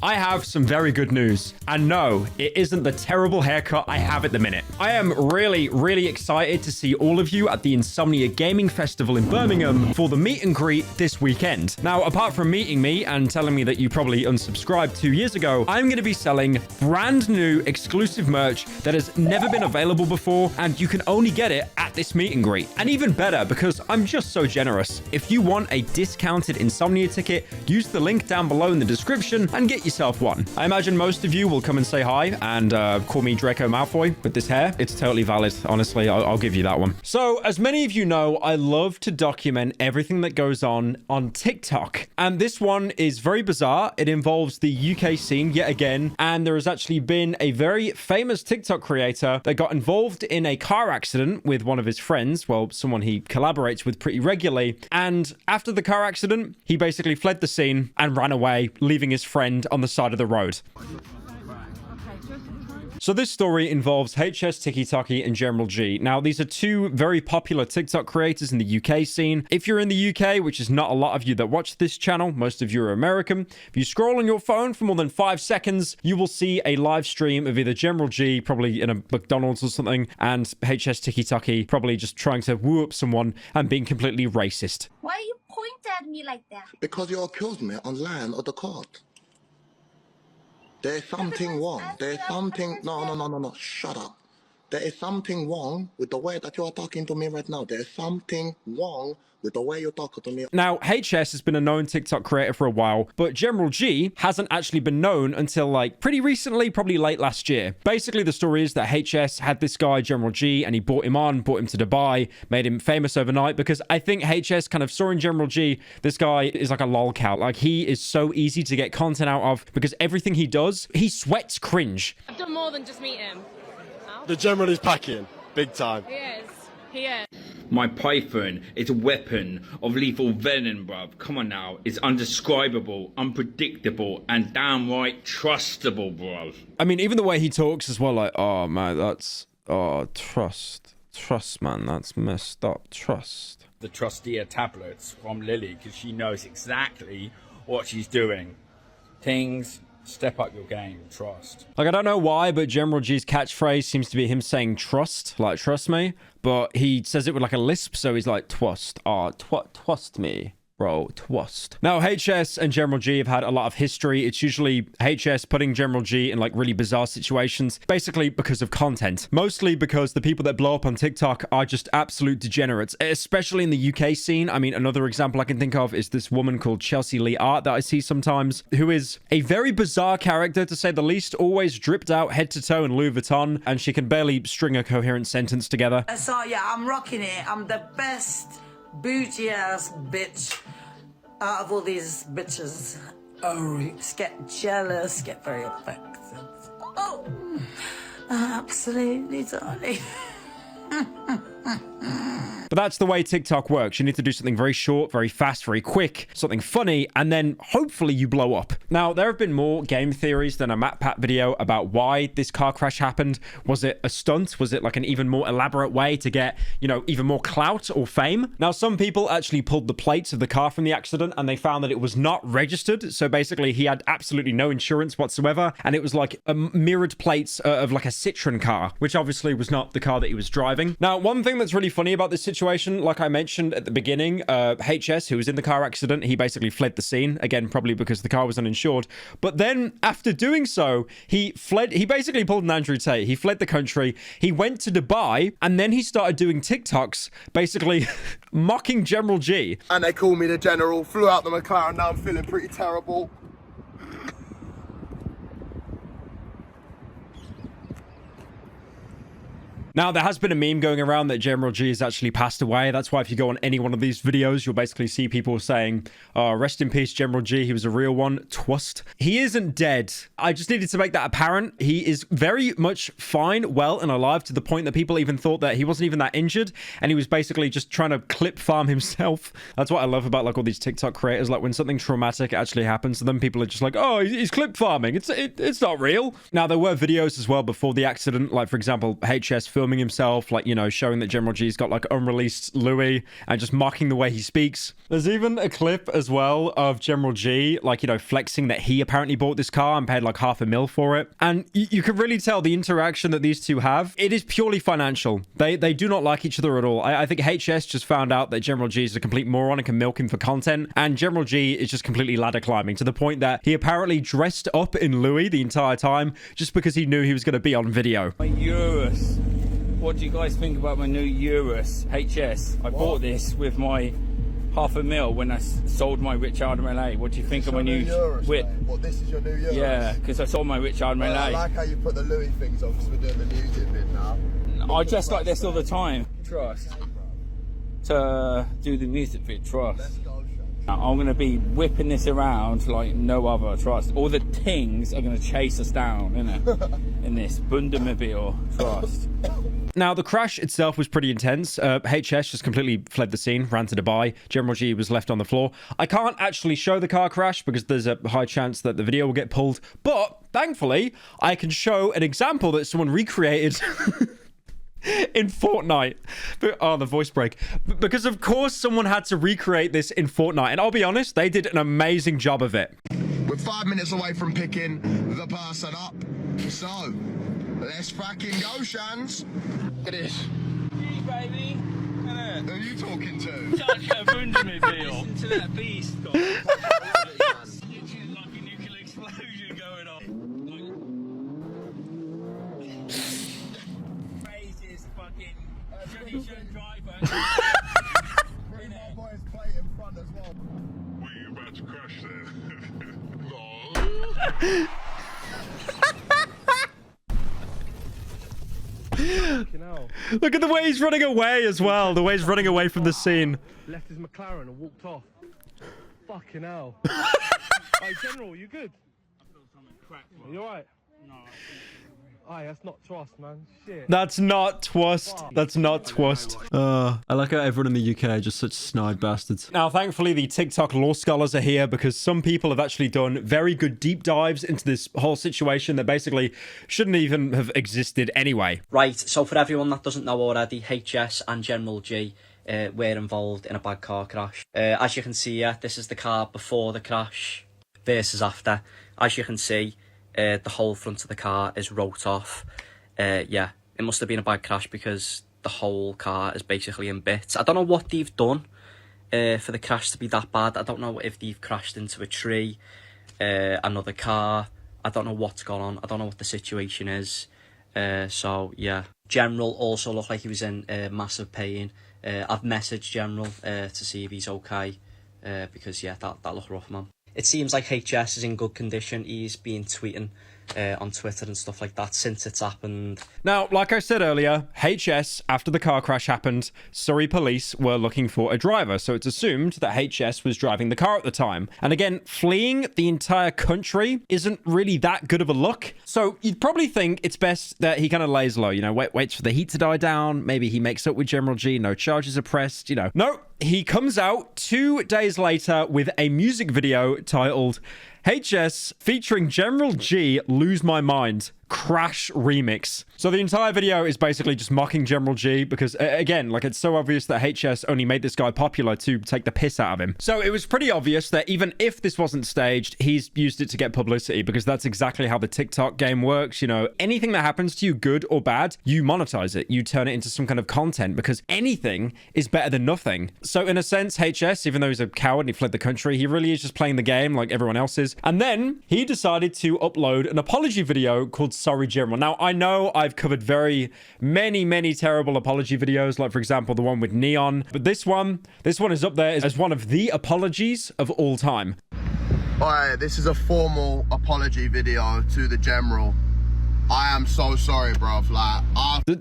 I have some very good news. And no, it isn't the terrible haircut I have at the minute. I am really excited to see all of you at the Insomnia Gaming Festival in Birmingham for the meet and greet this weekend. Now, apart from meeting me and telling me that you probably unsubscribed 2 years ago, I'm going to be selling brand new exclusive merch that has never been available before, and you can only get it at this meet and greet. And even better, because I'm just so generous. If you want a discounted Insomnia ticket, use the link down below in the description and get yourself one. I imagine most of you will come and say hi and call me Draco Malfoy with this hair. It's totally valid. Honestly, I'll give you that one. So, as many of you know, I love to document everything that goes on TikTok. And this one is very bizarre. It involves the UK scene yet again. And there has actually been a very famous TikTok creator that got involved in a car accident with one of his friends. Well, someone he collaborates with pretty regularly. And after the car accident, he basically fled the scene and ran away, leaving his friend on the side of the road. So this story involves HS, Tik and General G. Now, these are two very popular TikTok creators in the UK scene. If you're in the UK, which is not a lot of you that watch this channel, most of you are American, if you scroll on your phone for more than 5 seconds, you will see a live stream of either General G, probably in a McDonald's or something, and HS, Tik probably just trying to woo up someone and being completely racist. Why you point at me like that? Because you accused me on land of the court. There's something wrong. There's something... No. Shut up. There is something wrong with the way that you are talking to me right now. There's something wrong with the way you're talking to me. Now, HS has been a known TikTok creator for a while, but General G hasn't actually been known until like pretty recently, probably late last year. Basically, the story is that HS had this guy, General G, and he brought him to Dubai, made him famous overnight, because I think HS kind of saw in General G, this guy is like a lolcat. Like, he is so easy to get content out of because everything he does, he sweats cringe. I've done more than just meet him. The General is packing, big time. He is. My python is a weapon of lethal venom, bruv. Come on now. It's undescribable, unpredictable, and downright trustable, bruv. I mean, even the way he talks as well, like, oh, man, that's... Oh, trust, man, that's messed up. Trust. The Trustia tablets from Lily, because she knows exactly what she's doing. Things... Step up your game, trust. Like, I don't know why, but General G's catchphrase seems to be him saying trust, like, trust me. But he says it with like a lisp, so he's like, twust. Twust me. Bro, twust. Now, HS and General G have had a lot of history. It's usually HS putting General G in like really bizarre situations, basically because of content. Mostly because the people that blow up on TikTok are just absolute degenerates, especially in the UK scene. I mean, another example I can think of is this woman called Chelsea Lee Art that I see sometimes, who is a very bizarre character, to say the least, always dripped out head to toe in Louis Vuitton, and she can barely string a coherent sentence together. So, yeah, I'm rocking it. I'm the best bougie-ass bitch out of all these bitches. Oh, get jealous, get very affected. Oh, absolutely, darling. But that's the way TikTok works. You need to do something very short, very fast, very quick, something funny, and then hopefully you blow up. Now, there have been more game theories than a MatPat video about why this car crash happened. Was it a stunt? Was it like an even more elaborate way to get, you know, even more clout or fame? Now, some people actually pulled the plates of the car from the accident and they found that it was not registered. So basically, he had absolutely no insurance whatsoever. And it was like a mirrored plates of like a Citroen car, which obviously was not the car that he was driving. Now, one thing that's really funny about this situation, like I mentioned at the beginning, HS, who was in the car accident, he basically fled the scene, again, probably because the car was uninsured. But then after doing so, he basically pulled an Andrew Tate. He fled the country, he went to Dubai, and then he started doing TikToks, basically mocking General G. And they call me the General, flew out the McLaren, now I'm feeling pretty terrible. Now, there has been a meme going around that General G has actually passed away. That's why if you go on any one of these videos, you'll basically see people saying, rest in peace, General G. He was a real one. Twust. He isn't dead. I just needed to make that apparent. He is very much fine, well, and alive, to the point that people even thought that he wasn't even that injured. And he was basically just trying to clip farm himself. That's what I love about like all these TikTok creators. Like when something traumatic actually happens to them, people are just like, oh, he's clip farming. It's not real. Now, there were videos as well before the accident. Like, for example, HS filmed filming himself, like, you know, showing that General G's got like unreleased Louis and just mocking the way he speaks. There's even a clip as well of General G, like, you know, flexing that he apparently bought this car and paid like $500,000 for it. And you can really tell the interaction that these two have. It is purely financial. They do not like each other at all. I think HS just found out that General G is a complete moron and can milk him for content. And General G is just completely ladder climbing to the point that he apparently dressed up in Louis the entire time just because he knew he was going to be on video. My Urus. What do you guys think about my new Urus HS? I bought this with my $500,000 when I sold my Rich Adam LA. What do you think of my new Urus, whip? mate? What, this is your new Urus? Yeah, because I sold my Rich Adam LA. I like how you put the Louis things on because we're doing the music bit now. I dress like this all the time. Trust. To do the music bit, trust. Let's go, I'm going to be whipping this around like no other, trust. All the things are going to chase us down, innit? In this Bundamobile, trust. Now, the crash itself was pretty intense. HS just completely fled the scene, ran to Dubai. General G was left on the floor. I can't actually show the car crash because there's a high chance that the video will get pulled. But, thankfully, I can show an example that someone recreated in Fortnite. Oh, the voice break. Because, of course, someone had to recreate this in Fortnite. And I'll be honest, they did an amazing job of it. We're 5 minutes away from picking the person up. So, let's fucking go, Shans. Look at this. Hey, baby. Who are you talking to? Such a Bundamobile. Listen to that beast, God. Literally like a nuclear explosion going on. Craziest fucking Johnny driver. Bring my boys plate in front as well. Were you about to crash there? No. Look at the way he's running away as well. The way he's running away from the scene. Left his McLaren and walked off. Fucking hell. Hey, General, you good? I feel something crack, bro. You alright? No. Aye, that's not trust, man. Shit. That's not twist. That's not twist. I like how everyone in the UK are just such snide bastards. Now, thankfully, the TikTok law scholars are here because some people have actually done very good deep dives into this whole situation that basically shouldn't even have existed anyway. Right, so for everyone that doesn't know already, HS and General G were involved in a bad car crash. As you can see here, this is the car before the crash versus after. As you can see, the whole front of the car is wrote off. Yeah, it must have been a bad crash because the whole car is basically in bits. I don't know what they've done for the crash to be that bad. I don't know if they've crashed into a tree, another car. I don't know what's gone on. I don't know what the situation is. So, yeah. General also looked like he was in massive pain. I've messaged General to see if he's okay because, yeah, that looked rough, man. It seems like HS is in good condition. He's been tweeting on Twitter and stuff like that since it's happened. Now, like I said earlier, HS, after the car crash happened, Surrey police were looking for a driver, so it's assumed that HS was driving the car at the time. And again, fleeing the entire country isn't really that good of a look. So you'd probably think it's best that he kind of lays low, you know, waits for the heat to die down. Maybe he makes up with General G, no charges are pressed, you know. No, he comes out 2 days later with a music video titled HS featuring General G, Lose My Mind, Crash Remix. So the entire video is basically just mocking General G because, again, like, it's so obvious that HS only made this guy popular to take the piss out of him. So it was pretty obvious that even if this wasn't staged, he's used it to get publicity because that's exactly how the TikTok game works. You know, anything that happens to you, good or bad, you monetize it. You turn it into some kind of content because anything is better than nothing. So in a sense, HS, even though he's a coward and he fled the country, he really is just playing the game like everyone else is. And then he decided to upload an apology video called Sorry General. Now, I know I've covered many terrible apology videos, like, for example, the one with Neon, but this one is up there as one of the apologies of all time. Alright, this is a formal apology video to the General. I am so sorry, bruv. Like,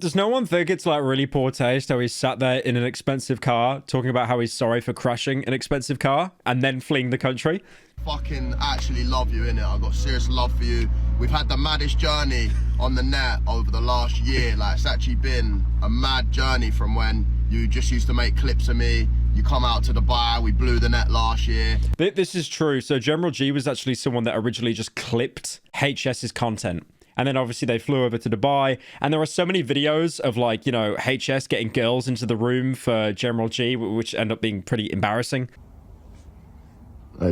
does no one think it's like really poor taste how he's sat there in an expensive car talking about how he's sorry for crashing an expensive car and then fleeing the country? Fucking actually love you, innit? I've got serious love for you. We've had the maddest journey on the net over the last year. Like, it's actually been a mad journey from when you just used to make clips of me. You come out to Dubai, we blew the net last year. This is true. So General G was actually someone that originally just clipped HS's content. And then obviously they flew over to Dubai. And there are so many videos of like, you know, HS getting girls into the room for General G, which end up being pretty embarrassing.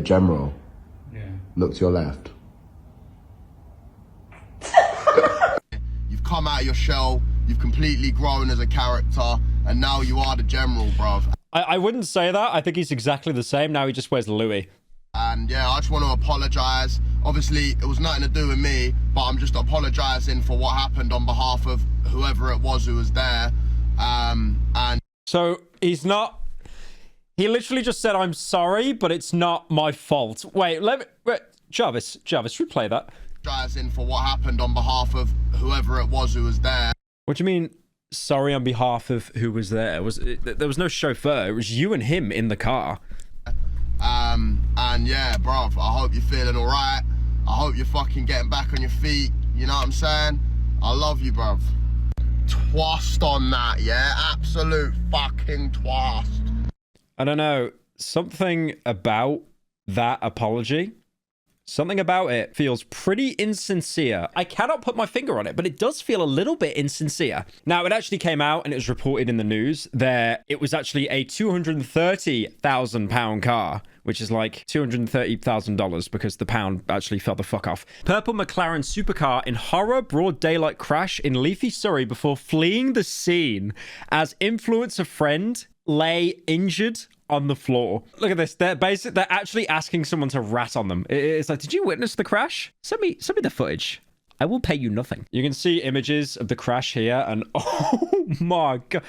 General. Yeah. Look to your left. You've come out of your shell. You've completely grown as a character. And now you are the General, bruv. I wouldn't say that. I think he's exactly the same. Now he just wears Louis. And yeah, I just want to apologise. Obviously, it was nothing to do with me, but I'm just apologising for what happened on behalf of whoever it was who was there. And so he's not... He literally just said, I'm sorry, but it's not my fault. Wait, Jarvis, replay that. Apologising for what happened on behalf of whoever it was who was there. What do you mean, sorry on behalf of who was there? There was no chauffeur. It was you and him in the car. And yeah, bruv, I hope you're feeling all right. I hope you're fucking getting back on your feet. You know what I'm saying? I love you, bruv. Twast on that, yeah? Absolute fucking twast. I don't know. Something about that apology, something about it feels pretty insincere. I cannot put my finger on it, but it does feel a little bit insincere. Now, it actually came out and it was reported in the news that it was actually a £230,000 car, which is like $230,000 because the pound actually fell the fuck off. Purple McLaren supercar in horror broad daylight crash in Leafy, Surrey before fleeing the scene as influencer friend lay injured on the floor. Look at this. They're actually asking someone to rat on them. It's like, did you witness the crash? Send me the footage. I will pay you nothing. You can see images of the crash here, and oh my god,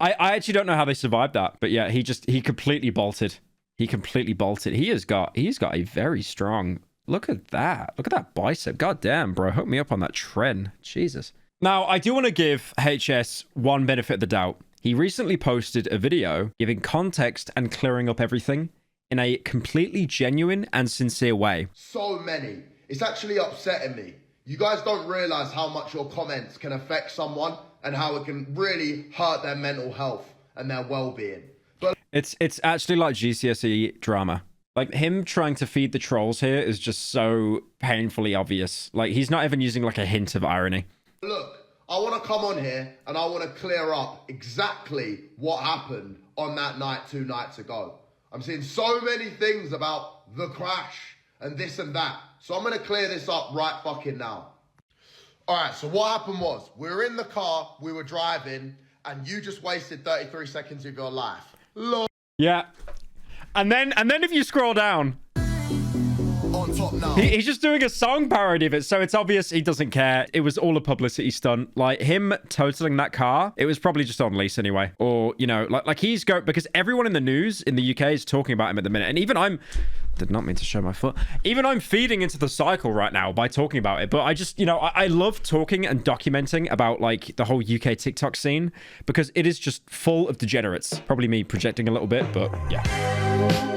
I actually don't know how they survived that. But yeah, he completely bolted. He completely bolted. He's got a very strong. Look at that. Look at that bicep. God damn, bro. Hook me up on that trend. Jesus. Now, I do want to give HS one benefit of the doubt. He recently posted a video giving context and clearing up everything in a completely genuine and sincere way. So many. It's actually upsetting me. You guys don't realise how much your comments can affect someone and how it can really hurt their mental health and their well-being. But it's actually like GCSE drama. Like, him trying to feed the trolls here is just so painfully obvious. Like, he's not even using like a hint of irony. Look, I want to come on here and I want to clear up exactly what happened on that night 2 nights ago. I'm seeing so many things about the crash and this and that. So I'm going to clear this up right fucking now. All right, so what happened was we were in the car, we were driving, and you just wasted 33 seconds of your life. Lord. Yeah. And then if you scroll down, on top now. He's just doing a song parody of it, so it's obvious he doesn't care. It was all a publicity stunt. Like, him totaling that car, it was probably just on lease anyway. Or, you know, like he's going, because everyone in the news in the UK is talking about him at the minute. And even did not mean to show my foot. Even I'm feeding into the cycle right now by talking about it. But I just, you know, I love talking and documenting about like the whole UK TikTok scene because it is just full of degenerates. Probably me projecting a little bit, but yeah.